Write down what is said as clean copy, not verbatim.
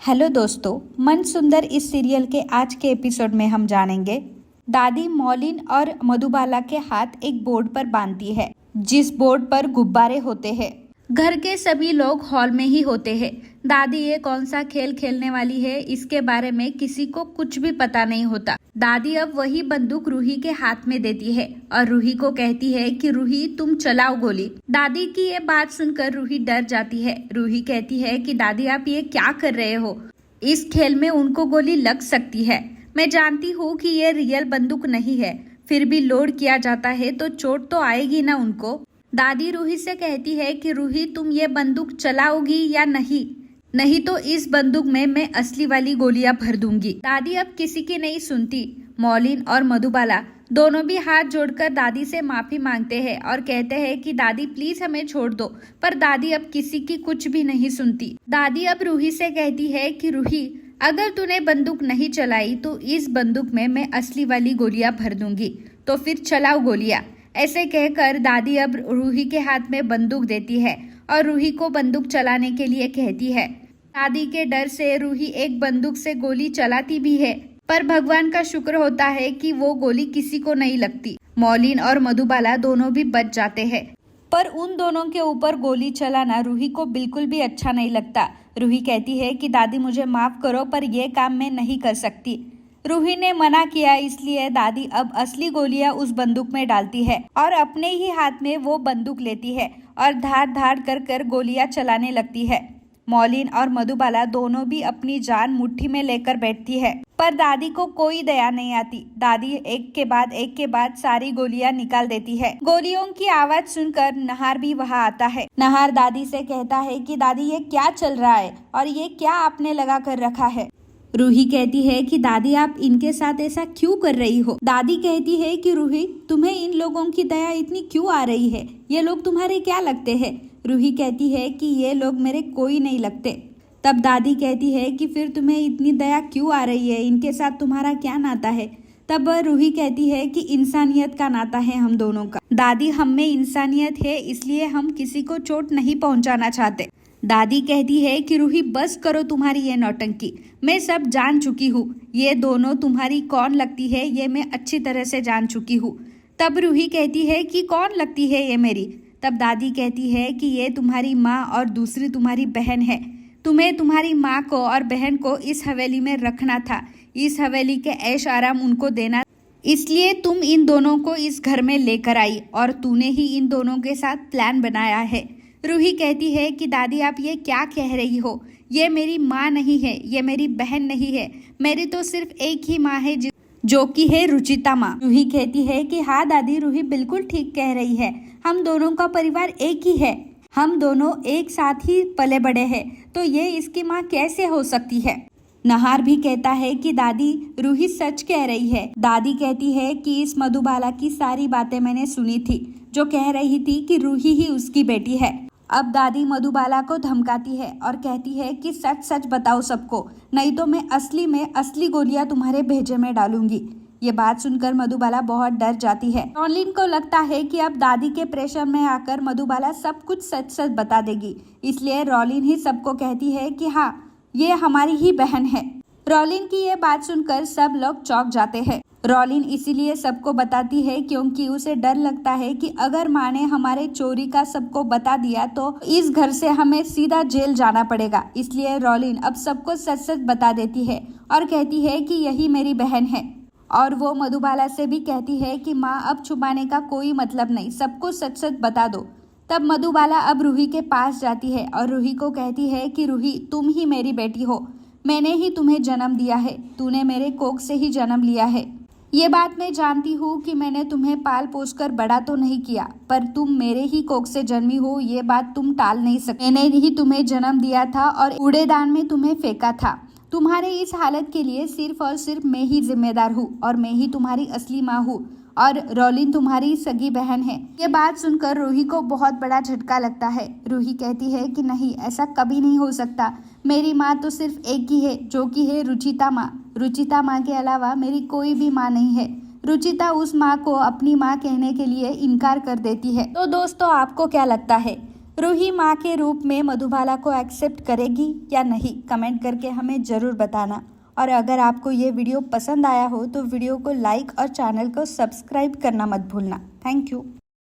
Hello दोस्तों, मन सुंदर इस सीरियल के आज के एपिसोड में हम जानेंगे दादी मौलिन और मधुबाला के हाथ एक बोर्ड पर बांधती है जिस बोर्ड पर गुब्बारे होते हैं। घर के सभी लोग हॉल में ही होते हैं। दादी ये कौन सा खेल खेलने वाली है इसके बारे में किसी को कुछ भी पता नहीं होता। दादी अब वही बंदूक रूही के हाथ में देती है और रूही को कहती है कि रूही तुम चलाओ गोली। दादी की ये बात सुनकर रूही डर जाती है। रूही कहती है कि दादी आप ये क्या कर रहे हो, इस खेल में उनको गोली लग सकती है। मैं जानती हूँ कि ये रियल बंदूक नहीं है, फिर भी लोड किया जाता है तो चोट तो आएगी ना उनको। दादी रूही से कहती है कि रूही तुम ये बंदूक चलाओगी या नहीं तो इस बंदूक में मैं असली वाली गोलियां भर दूंगी। दादी अब किसी की नहीं सुनती। मौलिन और मधुबाला दोनों भी हाथ जोड़कर दादी से माफी मांगते हैं और कहते हैं कि दादी प्लीज हमें छोड़ दो, पर दादी अब किसी की कुछ भी नहीं सुनती। दादी अब रूही से कहती है कि रूही अगर तूने बंदूक नहीं चलाई तो इस बंदूक में मैं असली वाली गोलियां भर दूंगी, तो फिर चलाओ गोलियां। ऐसे कहकर दादी अब रूही के हाथ में बंदूक देती है और रूही को बंदूक चलाने के लिए कहती है। दादी के डर से रूही एक बंदूक से गोली चलाती भी है, पर भगवान का शुक्र होता है कि वो गोली किसी को नहीं लगती। मौलिन और मधुबाला दोनों भी बच जाते हैं, पर उन दोनों के ऊपर गोली चलाना रूही को बिल्कुल भी अच्छा नहीं लगता। रूही कहती है कि दादी मुझे माफ करो, पर यह काम मैं नहीं कर सकती। रूही ने मना किया, इसलिए दादी अब असली गोलियां उस बंदूक में डालती है और अपने ही हाथ में वो बंदूक लेती है और धाड़ धाड़ कर गोलियां चलाने लगती है। मौलिन और मधुबाला दोनों भी अपनी जान मुट्ठी में लेकर बैठती है, पर दादी को कोई दया नहीं आती। दादी एक के बाद सारी गोलियां निकाल देती है। गोलियों की आवाज सुनकर नहार भी वहां आता है। नहार दादी से कहता है कि दादी ये क्या चल रहा है और ये क्या आपने लगा कर रखा है। रूही कहती है कि दादी आप इनके साथ ऐसा क्यों कर रही हो। दादी कहती है कि रूही तुम्हें इन लोगों की दया इतनी क्यों आ रही है, ये लोग तुम्हारे क्या लगते हैं। रूही कहती है कि ये लोग मेरे कोई नहीं लगते। तब दादी कहती है कि फिर तुम्हें इतनी दया क्यों आ रही है, इनके साथ तुम्हारा क्या नाता है। तब रूही कहती है कि इंसानियत का नाता है हम दोनों का। दादी हम में इंसानियत है, इसलिए हम किसी को चोट नहीं पहुंचाना चाहते। दादी कहती है कि रूही बस करो तुम्हारी ये नौटंकी, मैं सब जान चुकी हूँ। ये दोनों तुम्हारी कौन लगती है ये मैं अच्छी तरह से जान चुकी हूँ। तब रूही कहती है कि कौन लगती है ये मेरी। तब दादी कहती है कि ये तुम्हारी माँ और दूसरी तुम्हारी बहन है। तुम्हें तुम्हारी माँ को और बहन को इस हवेली में रखना था, इस हवेली के ऐश आराम उनको देना, इसलिए तुम इन दोनों को इस घर में लेकर आई और तूने ही इन दोनों के साथ प्लान बनाया है। रूही कहती है कि दादी आप ये क्या कह रही हो, ये मेरी माँ नहीं है, ये मेरी बहन नहीं है, मेरी तो सिर्फ एक ही माँ है जो कि है रुचिता माँ। रूही कहती है कि हाँ दादी, रूही बिल्कुल ठीक कह रही है, हम दोनों का परिवार एक ही है, हम दोनों एक साथ ही पले बड़े हैं, तो ये इसकी माँ कैसे हो सकती है। नहार भी कहता है कि दादी रूही सच कह रही है। दादी कहती है कि इस मधुबाला की सारी बातें मैंने सुनी थी, जो कह रही थी कि रूही ही उसकी बेटी है। अब दादी मधुबाला को धमकाती है और कहती है कि सच सच बताओ सबको, नहीं तो मैं असली गोलियां तुम्हारे भेजे में डालूंगी। ये बात सुनकर मधुबाला बहुत डर जाती है। मौलिन को लगता है कि अब दादी के प्रेशर में आकर मधुबाला सब कुछ सच सच बता देगी, इसलिए रॉलिन ही सबको कहती है कि हाँ ये हमारी ही बहन है। रॉलिन की ये बात सुनकर सब लोग चौंक जाते हैं। रॉलिन इसीलिए सबको बताती है क्योंकि उसे डर लगता है कि अगर माँ ने हमारे चोरी का सबको बता दिया तो इस घर से हमें सीधा जेल जाना पड़ेगा। इसलिए रॉलिन अब सबको सच सच बता देती है और कहती है कि यही मेरी बहन है। और वो मधुबाला से भी कहती है कि माँ अब छुपाने का कोई मतलब नहीं, सबको सच सच बता दो। तब मधुबाला अब रूही के पास जाती है और रूही को कहती है कि रूही तुम ही मेरी बेटी हो, मैंने ही तुम्हें जन्म दिया है, तूने मेरे कोख से ही जन्म लिया है। ये बात मैं जानती हूँ कि मैंने तुम्हें पाल पोस कर बड़ा तो नहीं किया, पर तुम मेरे ही कोख से जन्मी हो, ये बात तुम टाल नहीं सकते। मैंने ही तुम्हें जन्म दिया था और कूड़ेदान में तुम्हें फेंका था। तुम्हारे इस हालत के लिए सिर्फ और सिर्फ मैं ही जिम्मेदार हूँ और मैं ही तुम्हारी असली माँ हूँ और रॉलिन तुम्हारी सगी बहन है। ये बात सुनकर रूही को बहुत बड़ा झटका लगता है। रूही कहती है कि नहीं, ऐसा कभी नहीं हो सकता, मेरी माँ तो सिर्फ एक ही है जो कि है रुचिता माँ। रुचिता माँ के अलावा मेरी कोई भी माँ नहीं है। रुचिता उस माँ को अपनी माँ कहने के लिए इनकार कर देती है। तो दोस्तों आपको क्या लगता है, रूही माँ के रूप में मधुबाला को एक्सेप्ट करेगी या नहीं, कमेंट करके हमें ज़रूर बताना। और अगर आपको ये वीडियो पसंद आया हो तो वीडियो को लाइक और चैनल को सब्सक्राइब करना मत भूलना। Thank you.